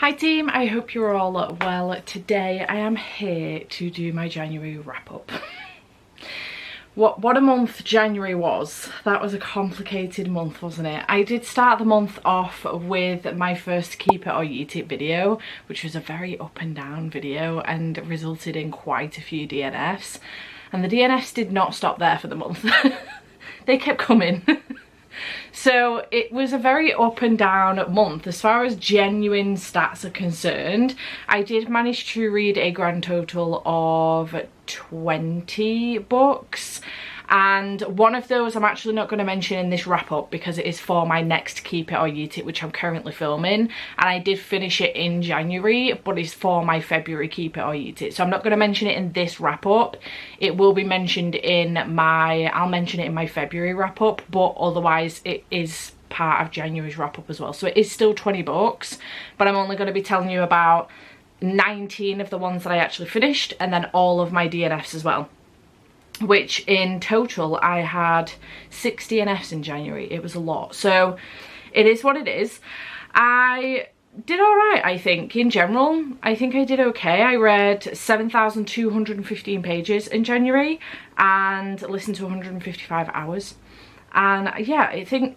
Hi team, I hope you're all well. Today I am here to do my January wrap up. What a month January was. That was a complicated month, wasn't it? I did start the month off with my first Keep It or Eat It video, which was a very up and down video and resulted in quite a few DNFs. And the DNFs did not stop there for the month. They kept coming. So it was a very up and down month. As far as genuine stats are concerned, I did manage to read a grand total of 20 books. And one of those I'm actually not going to mention in this wrap up because it is for my next Keep It or Eat It, which I'm currently filming. And I did finish it in January, but it's for my February Keep It or Eat It. So I'm not going to mention it in this wrap up. It will be mentioned in I'll mention it in my February wrap up, but otherwise it is part of January's wrap up as well. So it is still 20 books, but I'm only going to be telling you about 19 of the ones that I actually finished and then all of my DNFs as well. Which in total I had 6 DNFs in January. It was a lot. So it is what it is. I did alright, I think, in general. I think I did okay. I read 7,215 pages in January and listened to 155 hours. And yeah, I think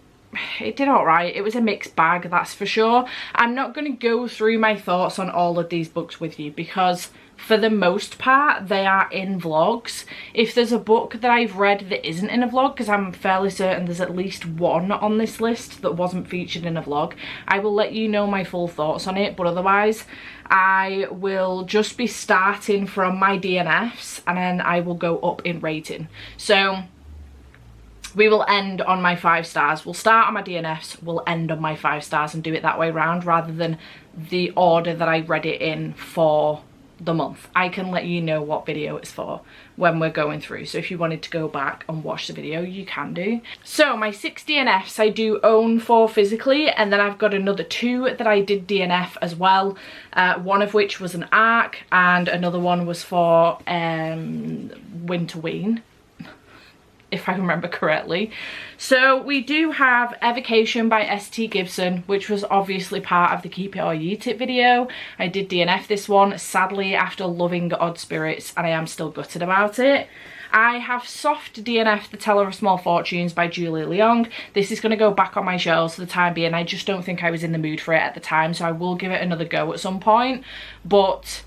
it did alright. It was a mixed bag, that's for sure. I'm not going to go through my thoughts on all of these books with you because for the most part they are in vlogs. If there's a book that I've read that isn't in a vlog, because I'm fairly certain there's at least one on this list that wasn't featured in a vlog, I will let you know my full thoughts on it. But otherwise I will just be starting from my DNFs and then I will go up in rating. So we will end on my 5 stars. We'll start on my DNFs, we'll end on my 5 stars and do it that way round rather than the order that I read it in for the month. I can let you know what video it's for when we're going through. So if you wanted to go back and watch the video, you can do. So my 6 DNFs I do own 4 physically, and then I've got another 2 that I did DNF as well. One of which was an ARC and another one was for Winterween, if I remember correctly. So we do have Evocation by S.T. Gibson, which was obviously part of the Keep It or Eat It video. I did DNF this one, sadly, after loving Odd Spirits, and I am still gutted about it. I have soft DNF The Teller of Small Fortunes by Julia Leong. This is going to go back on my shelves for the time being. I just don't think I was in the mood for it at the time, so I will give it another go at some point. But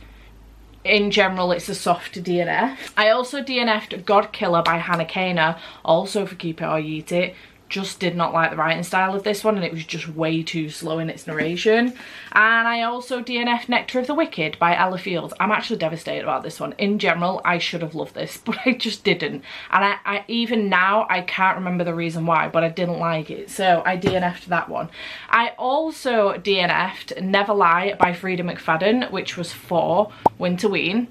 in general, it's a soft DNF. I also DNF'd God Killer by Hannah Kaner, also for Keep It or Eat It. Just did not like the writing style of this one, and it was just way too slow in its narration. And I also DNF'd Nectar of the Wicked by Ella Fields. I'm actually devastated about this one. In general, I should have loved this, but I just didn't. And I even now, I can't remember the reason why, but I didn't like it. So I DNF'd that one. I also DNF'd Never Lie by Frida McFadden, which was for Winterween.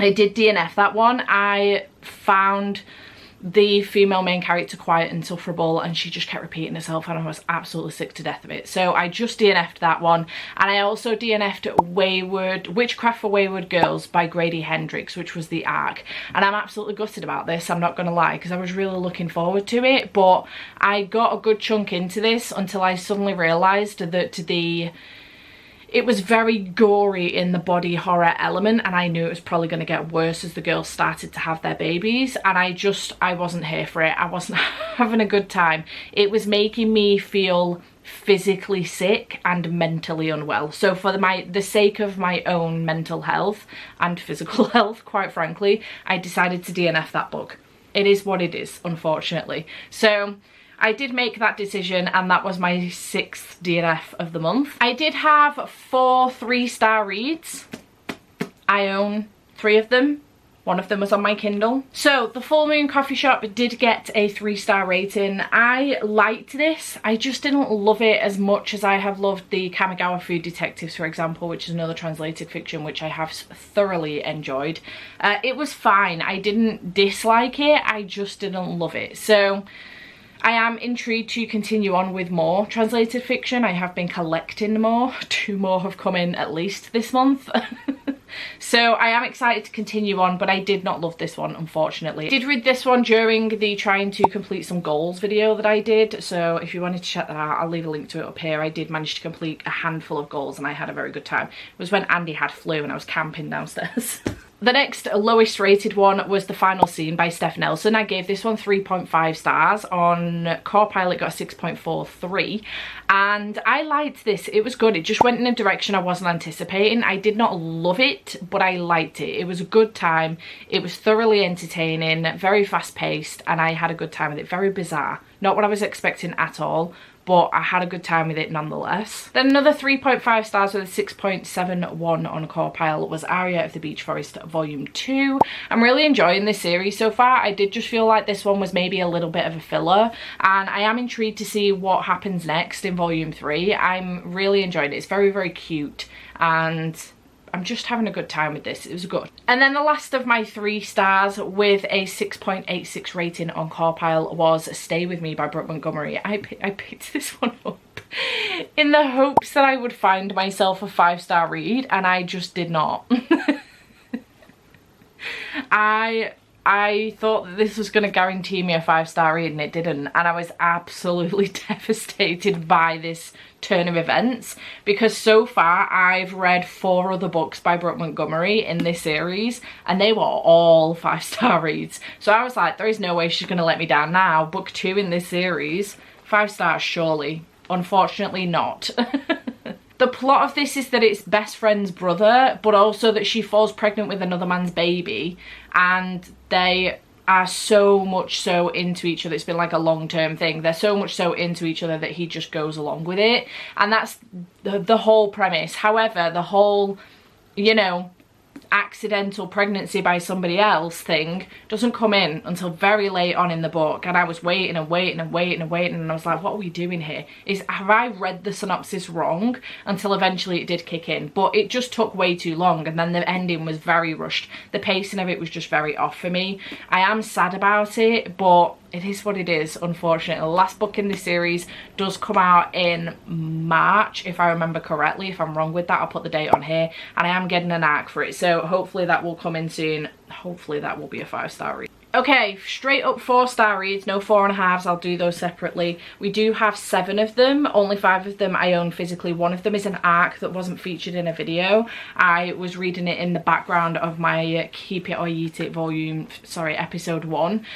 I did DNF that one. I found the female main character quite insufferable and she just kept repeating herself and I was absolutely sick to death of it. So I just DNF'd that one. And I also DNF'd Witchcraft for Wayward Girls by Grady Hendrix, which was the ARC. And I'm absolutely gutted about this, I'm not going to lie, because I was really looking forward to it. But I got a good chunk into this until I suddenly realised that it was very gory in the body horror element, and I knew it was probably going to get worse as the girls started to have their babies, and I wasn't here for it. I wasn't having a good time. It was making me feel physically sick and mentally unwell. So for the sake of my own mental health and physical health, quite frankly, I decided to DNF that book. It is what it is, unfortunately. So I did make that decision, and that was my 6th DNF of the month. I did have 4 3-star reads. I own 3 of them. One of them was on my Kindle. So the Full Moon Coffee Shop did get a 3-star rating. I liked this. I just didn't love it as much as I have loved the Kamigawa Food Detectives, for example, which is another translated fiction which I have thoroughly enjoyed. It was fine. I didn't dislike it. I just didn't love it. So I am intrigued to continue on with more translated fiction. I have been collecting more. 2 more have come in at least this month. So I am excited to continue on, but I did not love this one, unfortunately. I did read this one during the trying to complete some goals video that I did, so if you wanted to check that out, I'll leave a link to it up here. I did manage to complete a handful of goals and I had a very good time. It was when Andy had flu and I was camping downstairs. The next lowest rated one was The Final Scene by Steph Nelson. I gave this one 3.5 stars. On Core Pilot got a 6.43, and I liked this. It was good. It just went in a direction I wasn't anticipating. I did not love it, but I liked it. It was a good time. It was thoroughly entertaining, very fast paced, and I had a good time with it. Very bizarre. Not what I was expecting at all, but I had a good time with it nonetheless. Then another 3.5 stars with a 6.71 on Core Pilot was Aria of the Beach Forest Volume 2. I'm really enjoying this series so far. I did just feel like this one was maybe a little bit of a filler, and I am intrigued to see what happens next in Volume 3. I'm really enjoying it. It's very, very cute, and I'm just having a good time with this. It was good. And then the last of my 3 stars with a 6.86 rating on Core Pile was Stay With Me by Brooke Montgomery. I picked this one up in the hopes that I would find myself a 5-star read, and I just did not. I thought that this was going to guarantee me a 5-star read, and it didn't, and I was absolutely devastated by this turn of events, because so far I've read 4 other books by Brooke Montgomery in this series and they were all 5-star reads. So I was like, there is no way she's going to let me down now. Book 2 in this series, 5 stars surely. Unfortunately not. The plot of this is that it's best friend's brother, but also that she falls pregnant with another man's baby, and they are so much so into each other. It's been like a long-term thing. They're so much so into each other that he just goes along with it, and that's the whole premise. However, the whole, you know, accidental pregnancy by somebody else thing doesn't come in until very late on in the book, and I was waiting and waiting and waiting and waiting, and I was like, what are we doing here? Have I read the synopsis wrong? Until eventually it did kick in, but it just took way too long, and then the ending was very rushed. The pacing of it was just very off for me. I am sad about it, but it is what it is, unfortunately. The last book in this series does come out in March, if I remember correctly. If I'm wrong with that, I'll put the date on here, and I am getting an arc for it, so hopefully that will come in soon. Hopefully that will be a 5-star read. Okay, straight up 4-star reads, no 4.5s, I'll do those separately. We do have 7 of them, only 5 of them I own physically. One of them is an arc that wasn't featured in a video. I was reading it in the background of my Keep It or Eat It episode 1,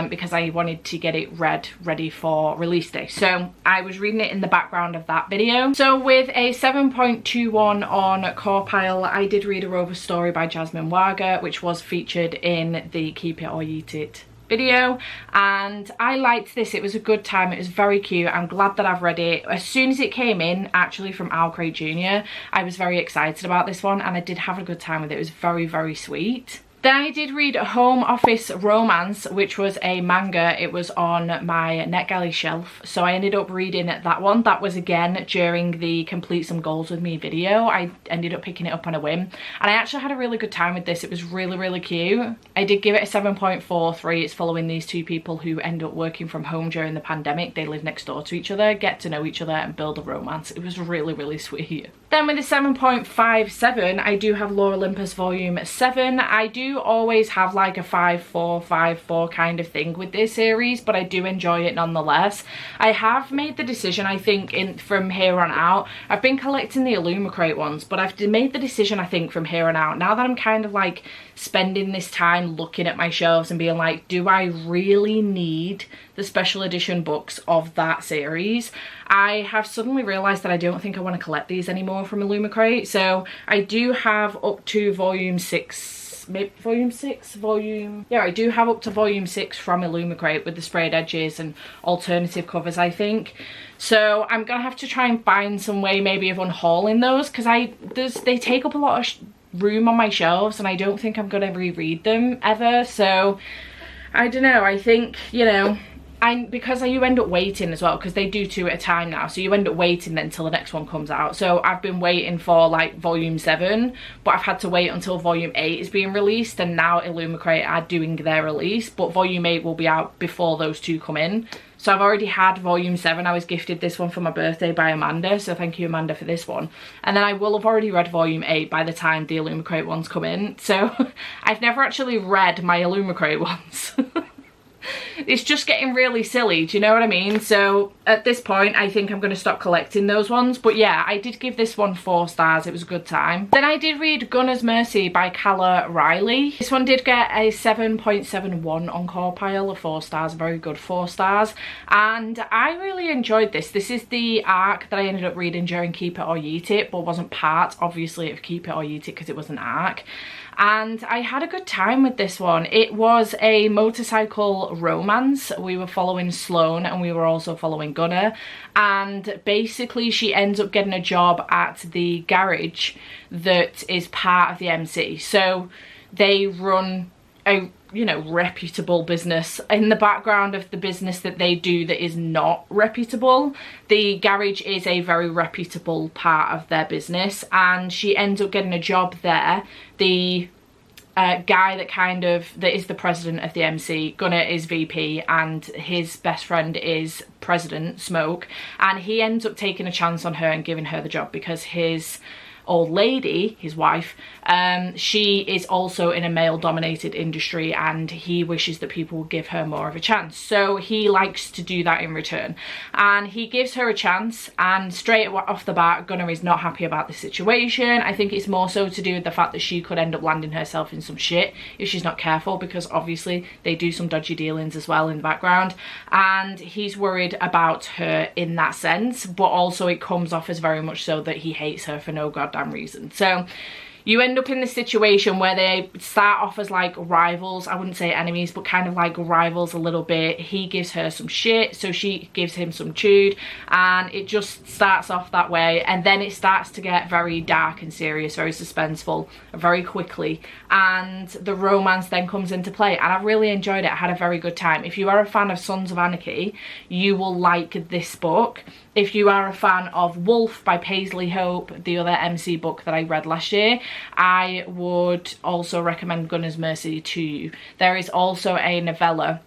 because I wanted to get it ready for release day. So I was reading it in the background of that video. So with a 7.21 on Core Pile, I did read A Rover Story by Jasmine Wager, which was featured in the Keep It or Eat It video, and I liked this. It was a good time. It was very cute. I'm glad that I've read it. As soon as it came in, actually from Al Craig Jr., I was very excited about this one, and I did have a good time with it. It was very, very sweet. Then I did read Home Office Romance, which was a manga. It was on my NetGalley shelf, so I ended up reading that one. That was again during the Complete Some Goals With Me video. I ended up picking it up on a whim, and I actually had a really good time with this. It was really, really cute. I did give it a 7.43. It's following these 2 people who end up working from home during the pandemic. They live next door to each other, get to know each other, and build a romance. It was really, really sweet. Then with a 7.57, I do have Lore Olympus Volume 7. I do always have like a 5.4, 5.4 kind of thing with this series, but I do enjoy it nonetheless. I have made the decision, I think, from here on out. I've been collecting the Illumicrate ones, but I've made the decision, I think, from here on out, now that I'm kind of like spending this time looking at my shelves and being like, do I really need the special edition books of that series? I have suddenly realised that I don't think I want to collect these anymore from Illumicrate. So I do have up to volume 6, maybe volume 6, yeah, I do have up to volume 6 from Illumicrate with the sprayed edges and alternative covers, I think. So I'm gonna have to try and find some way maybe of unhauling those, because they take up a lot of room on my shelves, and I don't think I'm gonna reread them ever. So I don't know, I think, you know, because you end up waiting as well, because they do 2 at a time now, so you end up waiting then till the next one comes out. So I've been waiting for like volume 7, but I've had to wait until volume 8 is being released, and now Illumicrate are doing their release, but volume 8 will be out before those 2 come in. So I've already had volume 7. I was gifted this one for my birthday by Amanda, so thank you, Amanda, for this one. And then I will have already read volume 8 by the time the Illumicrate ones come in. So I've never actually read my Illumicrate ones. It's just getting really silly, do you know what I mean? So at this point I think I'm going to stop collecting those ones. But yeah, I did give this one 4 stars. It was a good time. Then I did read Gunner's Mercy by Calla Riley. This one did get a 7.71 on Core Pile, of 4 stars, very good 4 stars, and I really enjoyed this. This is the arc that I ended up reading during Keep It or Yeet It, but wasn't part obviously of Keep It or Yeet It because it was an arc. And I had a good time with this one. It was a motorcycle romance. We were following Sloane and we were also following Gunner. And basically she ends up getting a job at the garage that is part of the MC. So they run a, you know, reputable business. In the background of the business that they do that is not reputable, the garage is a very reputable part of their business, and she ends up getting a job there. The guy that is the president of the MC, Gunner is VP, and his best friend is president, Smoke, and he ends up taking a chance on her and giving her the job because his old lady, his wife, she is also in a male-dominated industry, and he wishes that people will give her more of a chance. So he likes to do that in return, and he gives her a chance, and straight off the bat, Gunner is not happy about the situation. I think it's more so to do with the fact that she could end up landing herself in some shit if she's not careful, because obviously they do some dodgy dealings as well in the background, and he's worried about her in that sense, but also it comes off as very much so that he hates her for no goddamn reason. So you end up in this situation where they start off as like rivals. I wouldn't say enemies, but kind of like rivals a little bit. He gives her some shit, so she gives him some chewed, and it just starts off that way. And then it starts to get very dark and serious, very suspenseful very quickly, and the romance then comes into play, and I really enjoyed it. I had a very good time. If you are a fan of Sons of Anarchy, you will like this book. If you are a fan of Wolf by Paisley Hope, the other MC book that I read last year, I would also recommend Gunner's Mercy to you. There is also a novella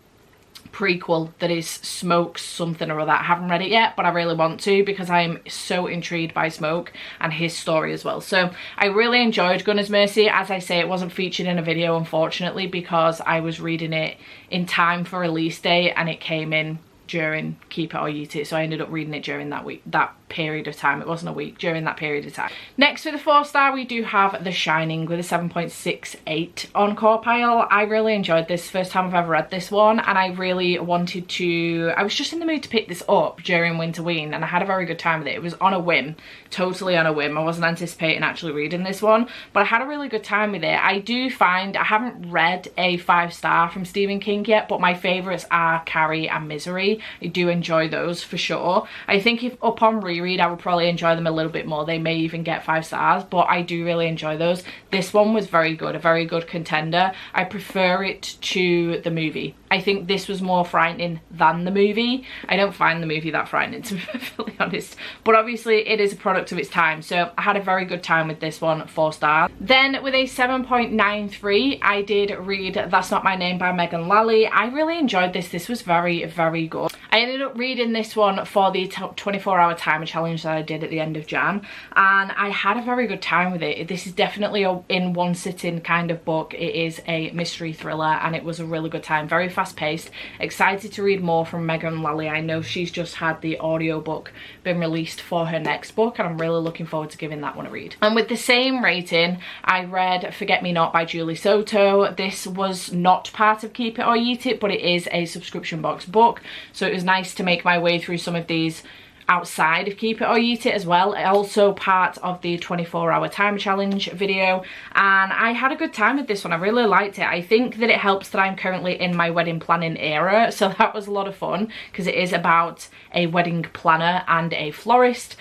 prequel that is Smoke's something or other. I haven't read it yet, but I really want to because I am so intrigued by Smoke and his story as well. So I really enjoyed Gunner's Mercy. As I say, it wasn't featured in a video, unfortunately, because I was reading it in time for release day and it came in during Keep It or Yeet It, so I ended up reading it during that period of time. It wasn't a week, during that period of time. Next, for the 4-star, we do have The Shining with a 7.68 on Core Pile. I really enjoyed this. First time I've ever read this one, and I really wanted to, I was just in the mood to pick this up during Winterween, and I had a very good time with it. It was on a whim, totally on a whim. I wasn't anticipating actually reading this one, but I had a really good time with it. I do find, I haven't read a 5-star from Stephen King yet, but my favourites are Carrie and Misery. I do enjoy those for sure. I think if upon reread I would probably enjoy them a little bit more. They may even get 5 stars, but I do really enjoy those. This one was very good, a very good contender. I prefer it to the movie. I think this was more frightening than the movie. I don't find the movie that frightening, to be perfectly honest, but obviously it is a product of its time, so I had a very good time with this one, 4 stars. Then with a 7.93, I did read That's Not My Name by Megan Lally. I really enjoyed this. This was very, very good. I ended up reading this one for the 24-hour timer challenge that I did at the end of Jan, and I had a very good time with it. This is definitely a in one sitting kind of book. It is a mystery thriller, and it was a really good time. Very fast-paced. Excited to read more from Megan Lally. I know she's just had the audiobook been released for her next book, and I'm really looking forward to giving that one a read. And with the same rating, I read Forget Me Not by Julie Soto. This was not part of Keep It or Yeet It, but it is a subscription box book, so it was nice to make my way through some of these outside of Keep It or Eat It as well, also part of the 24-hour time challenge video, and I had a good time with this one. I really liked it. I think that it helps that I'm currently in my wedding planning era, so that was a lot of fun because it is about a wedding planner and a florist.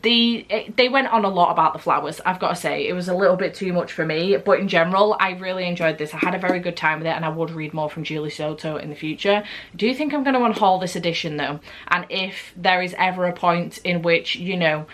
They went on a lot about the flowers, I've got to say. It was a little bit too much for me, but in general I really enjoyed this. I had a very good time with it, and I would read more from Julie Soto in the future. I do think I'm going to unhaul this edition though, and if there is ever a point in which, you know,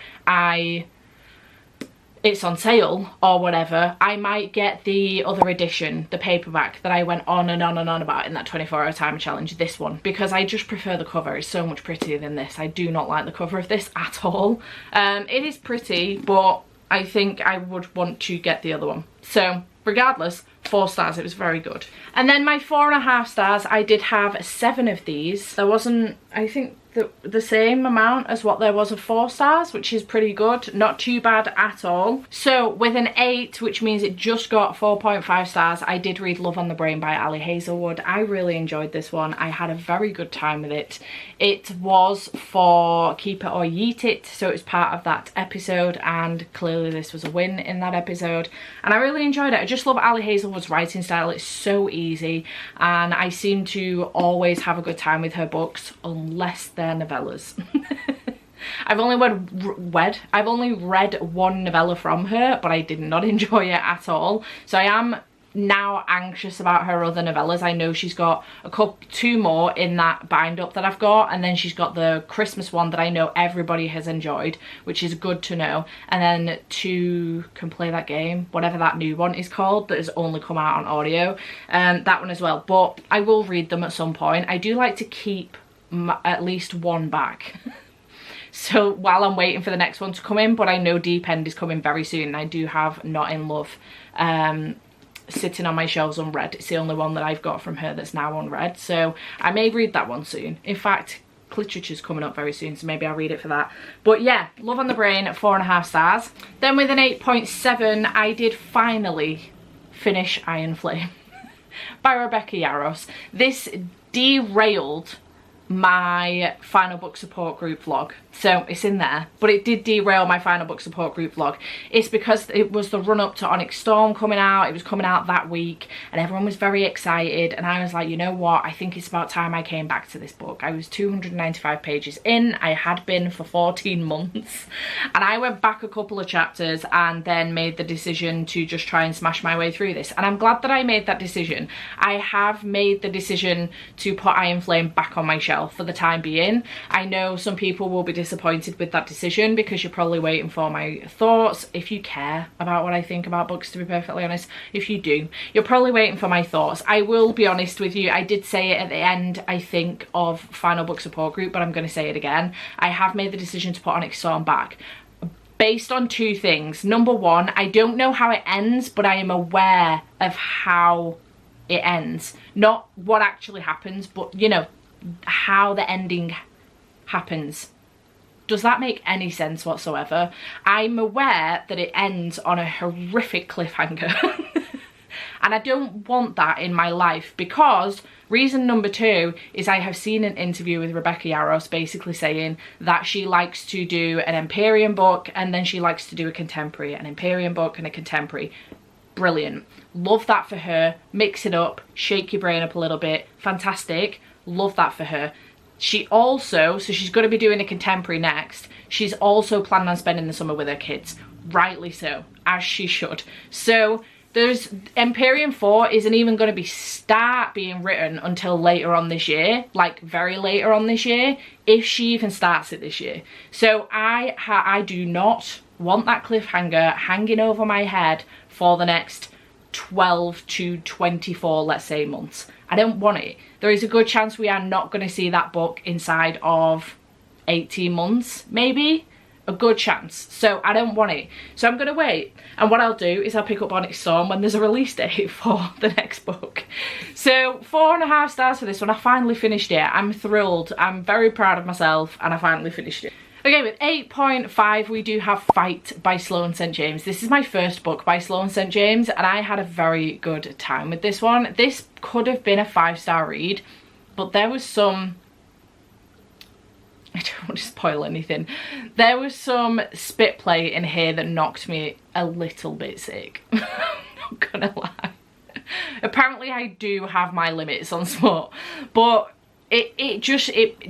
it's on sale or whatever, I might get the other edition, the paperback that I went on and on and on about in that 24-hour time challenge, this one, because I just prefer the cover. It's so much prettier than this. I do not like the cover of this at all. It is pretty, but I think I would want to get the other one. So regardless, 4 stars, it was very good. And then my 4.5 stars, I did have 7 of these. There wasn't, I think, the same amount as what there was of 4 stars, which is pretty good. Not too bad at all. So with an 8, which means it just got 4.5 stars, I did read Love on the Brain by Ali Hazelwood. I really enjoyed this one. I had a very good time with it. It was for Keep It or Eat It, so it was part of that episode, and clearly this was a win in that episode, and I really enjoyed it. I just love Ali Hazelwood's writing style. It's so easy, and I seem to always have a good time with her books, unless they're novellas. I've only read one novella from her, but I did not enjoy it at all. So I am now anxious about her other novellas. I know she's got two more in that bind up that I've got, and then she's got the Christmas one that I know everybody has enjoyed, which is good to know, and then To Can Play That Game, whatever that new one is called that has only come out on audio, that one as well. But I will read them at some point. I do like to keep at least one back so while I'm waiting for the next one to come in, but I know Deep End is coming very soon, and I do have Not in Love sitting on my shelves unread. It's the only one that I've got from her that's now unread, so I may read that one soon. In fact, Literature's coming up very soon, so maybe I'll read it for that. But yeah, Love on the Brain at 4.5 stars. Then with an 8.7, I did finally finish Iron Flame by Rebecca Yarros. This derailed my final book support group vlog, so it's in there, but it did derail my final book support group vlog. It's because it was the run-up to Onyx Storm coming out. It was coming out that week, and everyone was very excited, and I was like, you know what, I think it's about time I came back to this book. I was 295 pages in. I had been for 14 months, and I went back a couple of chapters and then made the decision to just try and smash my way through this, and I'm glad that I made that decision. I have made the decision to put Iron Flame back on my shelf for the time being. I know some people will be disappointed with that decision because you're probably waiting for my thoughts. If you care about what I think about books, to be perfectly honest, if you do, you're probably waiting for my thoughts. I will be honest with you, I did say it at the end, I think, of final book support group, but I'm going to say it again. I have made the decision to put Onyx Storm back based on 2 things. Number 1, I don't know how it ends, but I am aware of how it ends. Not what actually happens, but you know, how the ending happens. Does that make any sense whatsoever? I'm aware that it ends on a horrific cliffhanger and I don't want that in my life, because reason number 2 is I have seen an interview with Rebecca Yarros basically saying that she likes to do an Empyrean book and then she likes to do a contemporary, an Empyrean book and a contemporary. Brilliant. Love that for her. Mix it up, shake your brain up a little bit. Fantastic. Love that for her. She also, so she's going to be doing a contemporary next. She's also planning on spending the summer with her kids. Rightly so, as she should. So there's Empyrean 4 isn't even going to start being written until later on this year, like very later on this year, if she even starts it this year. So I do not want that cliffhanger hanging over my head for the next 12 to 24, let's say, months. I don't want it. There is a good chance we are not going to see that book inside of 18 months, maybe. A good chance. So I don't want it. So I'm going to wait. And what I'll do is I'll pick up Onyx Storm when there's a release date for the next book. So 4.5 stars for this one. I finally finished it. I'm thrilled. I'm very proud of myself, and I finally finished it. Okay, with 8.5 we do have Fight by Sloane St. James. This is my first book by Sloane St. James, and I had a very good time with this one. This could have been a 5-star read, but there was some... I don't want to spoil anything. There was some spit play in here that knocked me a little bit sick. I'm not gonna lie. Apparently I do have my limits on smut, but it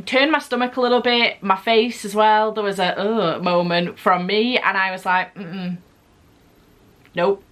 turned my stomach a little bit, my face as well. There was a moment from me, and I was like, nope.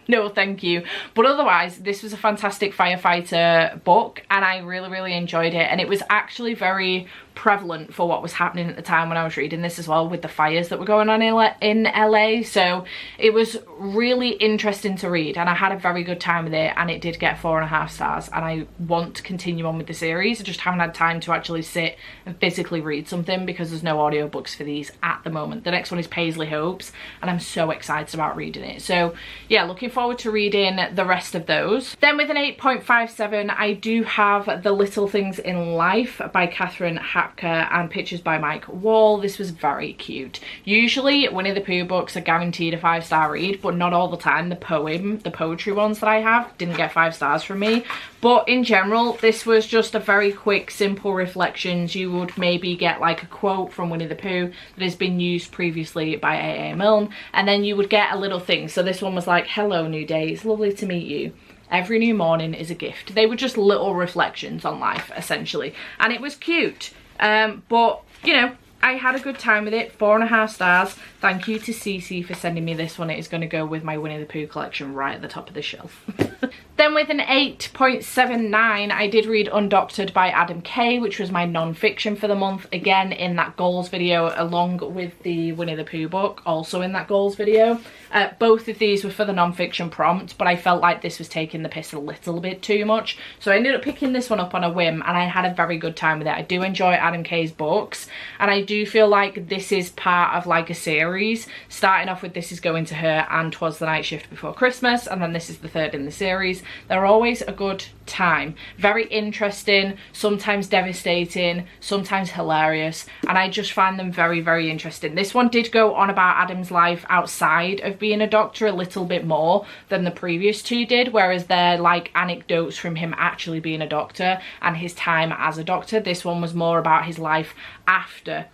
No thank you. But otherwise, this was a fantastic firefighter book, and I really, really enjoyed it. And it was actually very prevalent for what was happening at the time when I was reading this as well, with the fires that were going on in LA. So it was really interesting to read, and I had a very good time with it, and it did get 4.5 stars, and I want to continue on with the series. I just haven't had time to actually sit and physically read something because there's no audiobooks for these at the moment. The next one is Paisley Hopes, and I'm so excited about reading it. So yeah, looking forward to reading the rest of those. Then with an 8.57, I do have The Little Things in Life by Catherine Hapker and pictures by Mike Wall. This was very cute. Usually Winnie the Pooh books are guaranteed a 5-star read, but not all the time. The poetry ones that I have didn't get 5 stars from me. But in general, this was just a very quick, simple reflections. You would maybe get like a quote from Winnie the Pooh that has been used previously by A.A. Milne, and then you would get a little thing. So this one was like, hello new day, it's lovely to meet you. Every new morning is a gift. They were just little reflections on life, essentially. And it was cute. But, you know, I had a good time with it. 4.5 stars. Thank you to Cece for sending me this one. It is going to go with my Winnie the Pooh collection right at the top of the shelf. Then with an 8.79, I did read Undoctored by Adam Kay, which was my non-fiction for the month. Again, in that goals video, along with the Winnie the Pooh book, also in that goals video. Both of these were for the non-fiction prompt, but I felt like this was taking the piss a little bit too much. So I ended up picking this one up on a whim, and I had a very good time with it. I do enjoy Adam Kay's books, and I do feel like this is part of like a series. Starting off with This Is Going to Her and 'Twas the Night Shift Before Christmas, and then this is the third in the series. They're always a good time. Very interesting, sometimes devastating, sometimes hilarious, and I just find them very, very interesting. This one did go on about Adam's life outside of being a doctor a little bit more than the previous two did, whereas they're like anecdotes from him actually being a doctor and his time as a doctor. This one was more about his life after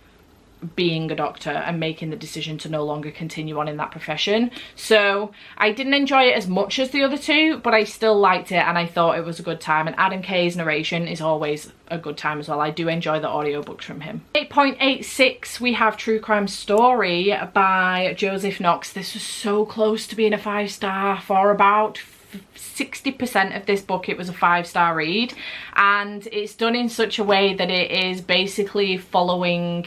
being a doctor and making the decision to no longer continue on in that profession. So I didn't enjoy it as much as the other two, but I still liked it, and I thought it was a good time. And Adam Kay's narration is always a good time as well. I do enjoy the audiobooks from him. 8.86, we have True Crime Story by Joseph Knox. This was so close to being a 5-star. For about 60% of this book it was a 5-star read, and it's done in such a way that it is basically following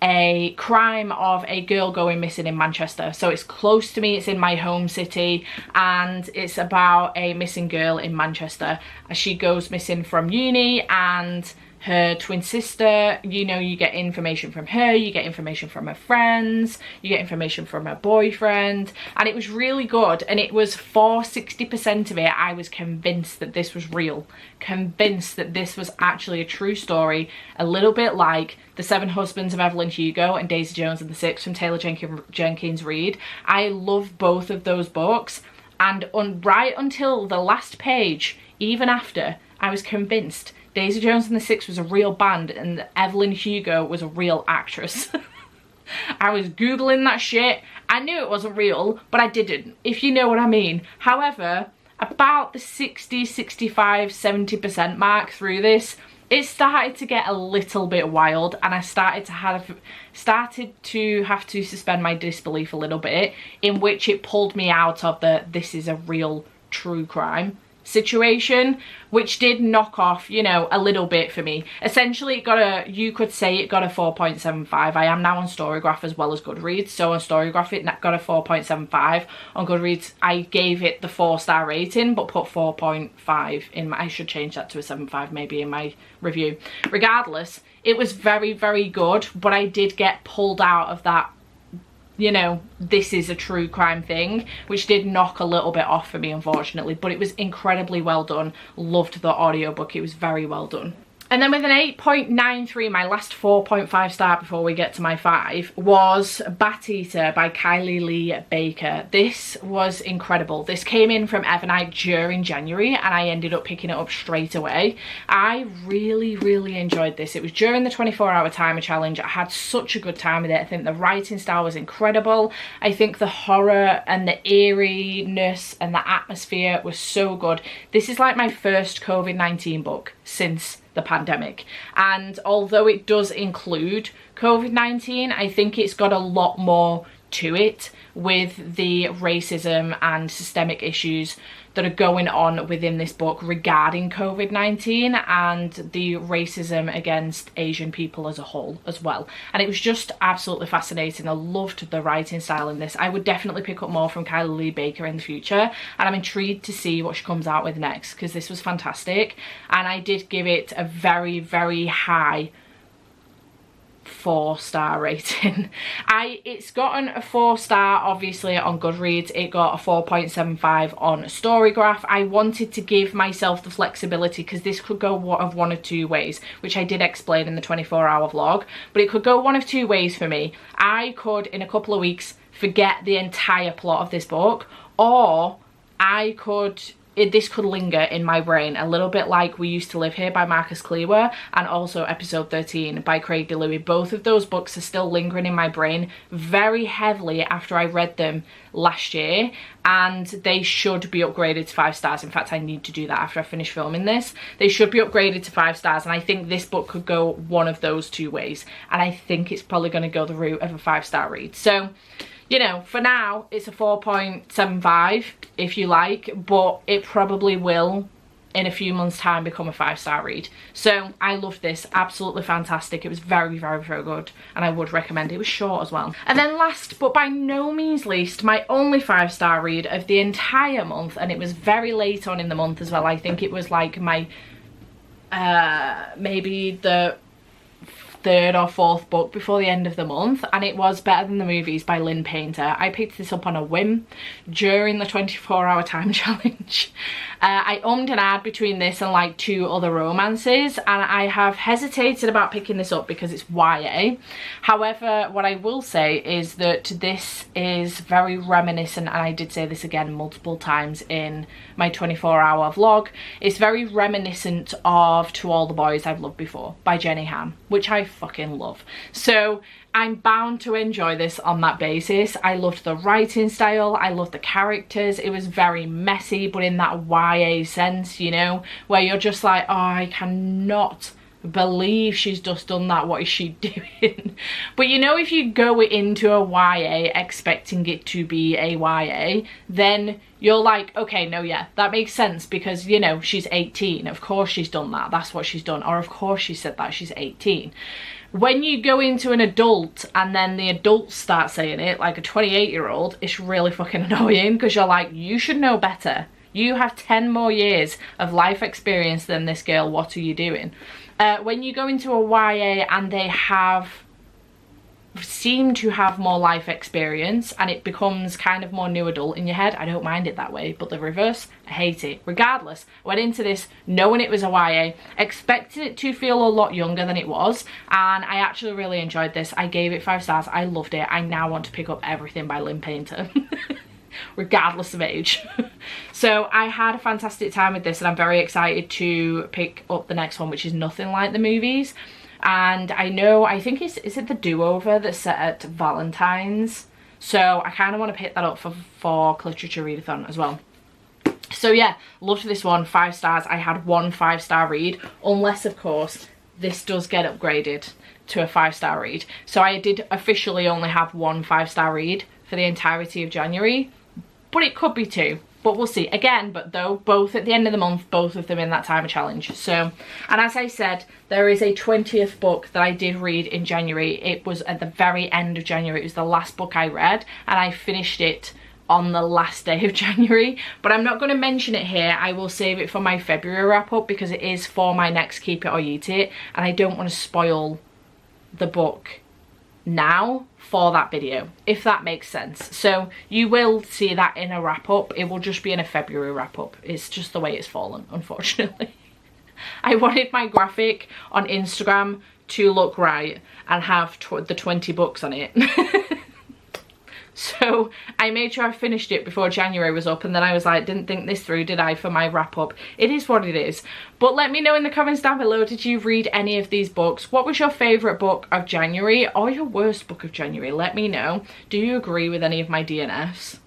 a crime of a girl going missing in Manchester. So it's close to me, it's in my home city, and it's about a missing girl in Manchester as she goes missing from uni, and her twin sister, you know, you get information from her, you get information from her friends, you get information from her boyfriend, and it was really good. And it was, for 60% of it, I was convinced that this was real, convinced that this was actually a true story, a little bit like The 7 Husbands of Evelyn Hugo and Daisy Jones and the Six from Taylor Jenkins Reid. I love both of those books, and right until the last page, even after, I was convinced Daisy Jones and the Six was a real band and Evelyn Hugo was a real actress. I was Googling that shit. I knew it wasn't real, but I didn't, if you know what I mean. However, about the 60, 65, 70% mark through this, it started to get a little bit wild, and I started to have to suspend my disbelief a little bit, in which it pulled me out of the this is a real true crime situation, which did knock off, you know, a little bit for me. Essentially it got a, you could say it got a 4.75. I am now on Storygraph as well as Goodreads, so on Storygraph it got a 4.75. On Goodreads I gave it the 4-star rating but put 4.5 in my, I should change that to a 7.5 maybe in my review. Regardless, it was very, very good, but I did get pulled out of that, you know, this is a true crime thing, which did knock a little bit off for me, unfortunately. But it was incredibly well done. Loved the audiobook, it was very well done. And then with an 8.93, my last 4.5 star before we get to my 5 was Bat Eater by Kylie Lee Baker. This was incredible. This came in from Evernight during January and I ended up picking it up straight away. I really enjoyed this. It was during the 24-hour timer challenge. I had such a good time with it. I think the writing style was incredible. I think the horror and the eeriness and the atmosphere was so good. This is like my first COVID-19 book since the pandemic, and although it does include COVID-19, I think it's got a lot more to it with the racism and systemic issues that are going on within this book regarding COVID-19 and the racism against Asian people as a whole as well. And it was just absolutely fascinating. I loved the writing style in this. I would definitely pick up more from Kylie Lee Baker in the future, and I'm intrigued to see what she comes out with next, because this was fantastic. And I did give it a very high 4-star rating. It's gotten a 4-star obviously on Goodreads. It got a 4.75 on Storygraph. I wanted to give myself the flexibility because this could go one of two ways, which I did explain in the 24-hour vlog, but it could go one of two ways for me. I could in a couple of weeks forget the entire plot of this book, or I could this could linger in my brain, a little bit like We Used to Live Here by Marcus Cleaver and also Episode 13 by Craig DeLuey. Both of those books are still lingering in my brain very heavily after I read them last year, and they should be upgraded to 5 stars. In fact, I need to do that after I finish filming this. They should be upgraded to 5 stars, and I think this book could go one of those two ways, and I think it's probably going to go the route of a 5-star read. So, you know, for now, it's a 4.75, if you like, but it probably will, in a few months' time, become a 5-star read. So I loved this, absolutely fantastic. It was very good, and I would recommend it. It was short as well. And then last, but by no means least, my only 5-star read of the entire month, and it was very late on in the month as well. I think it was like my, maybe the 3rd or 4th book before the end of the month, and it was Better Than the Movies by Lynn Painter. I picked this up on a whim during the 24-hour time challenge. I ummed and ahed between this and like 2 other romances, and I have hesitated about picking this up because it's YA. However, what I will say is that this is very reminiscent, and I did say this again multiple times in my 24-hour vlog, it's very reminiscent of To All the Boys I've Loved Before by Jenny Han, which I fucking love. So I'm bound to enjoy this on that basis. I loved the writing style, I loved the characters. It was very messy, but in that YA sense, you know, where you're just like, oh, I cannot believe she's just done that, what is she doing? But you know, if you go into a YA expecting it to be a YA, then you're like, okay, no, yeah, that makes sense, because, you know, she's 18, of course she's done that, that's what she's done, or of course she said that, she's 18. When you go into an adult and then the adults start saying it, like a 28-year-old, it's really fucking annoying, because you're like, you should know better. You have 10 more years of life experience than this girl, what are you doing? When you go into a YA and they seem to have more life experience and it becomes kind of more new adult in your head, I don't mind it that way, but the reverse, I hate it. Regardless, I went into this knowing it was a YA, expecting it to feel a lot younger than it was, and I actually really enjoyed this. I gave it 5 stars, I loved it. I now want to pick up everything by Lynn Painter. Regardless of age. So I had a fantastic time with this, and I'm very excited to pick up the next one, which is Nothing Like the Movies. And I think is it the Do-Over that's set at Valentine's? So I kind of want to pick that up for Literature Readathon as well. So yeah, loved this one, 5 stars. I had 1 5-star read, unless of course this does get upgraded to a 5-star read. So I did officially only have 1 5-star read for the entirety of January, but it could be 2, but we'll see. Again, but though, both at the end of the month, both of them in that timer challenge. So, and as I said, there is a 20th book that I did read in January. It was at the very end of January. It was the last book I read, and I finished it on the last day of January, but I'm not going to mention it here. I will save it for my February wrap up, because it is for my next Keep It or Eat It, and I don't want to spoil the book now for that video, if that makes sense. So you will see that in a wrap up. It will just be in a February wrap up. It's just the way it's fallen, unfortunately. I wanted my graphic on Instagram to look right and have the 20 books on it. So I made sure I finished it before January was up, and then I was like, didn't think this through, did I, for my wrap up. It is what it is. But let me know in the comments down below, did you read any of these books? What was your favourite book of January or your worst book of January? Let me know. Do you agree with any of my DNFs?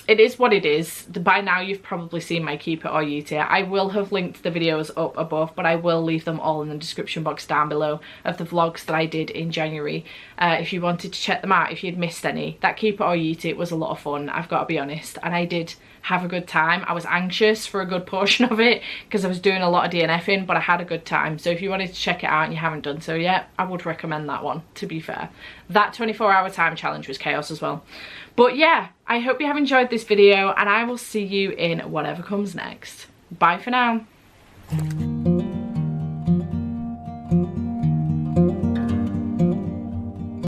It is what it is. By now you've probably seen my keep it or yeet it. I will have linked the videos up above, but I will leave them all in the description box down below of the vlogs that I did in January. If you wanted to check them out, if you'd missed any. That keep it or yeet it was a lot of fun, I've got to be honest. And I did have a good time. I was anxious for a good portion of it because I was doing a lot of DNFing, but I had a good time. So if you wanted to check it out and you haven't done so yet, I would recommend that one, to be fair. That 24-hour time challenge was chaos as well. But yeah, I hope you have enjoyed this video, and I will see you in whatever comes next. Bye for now.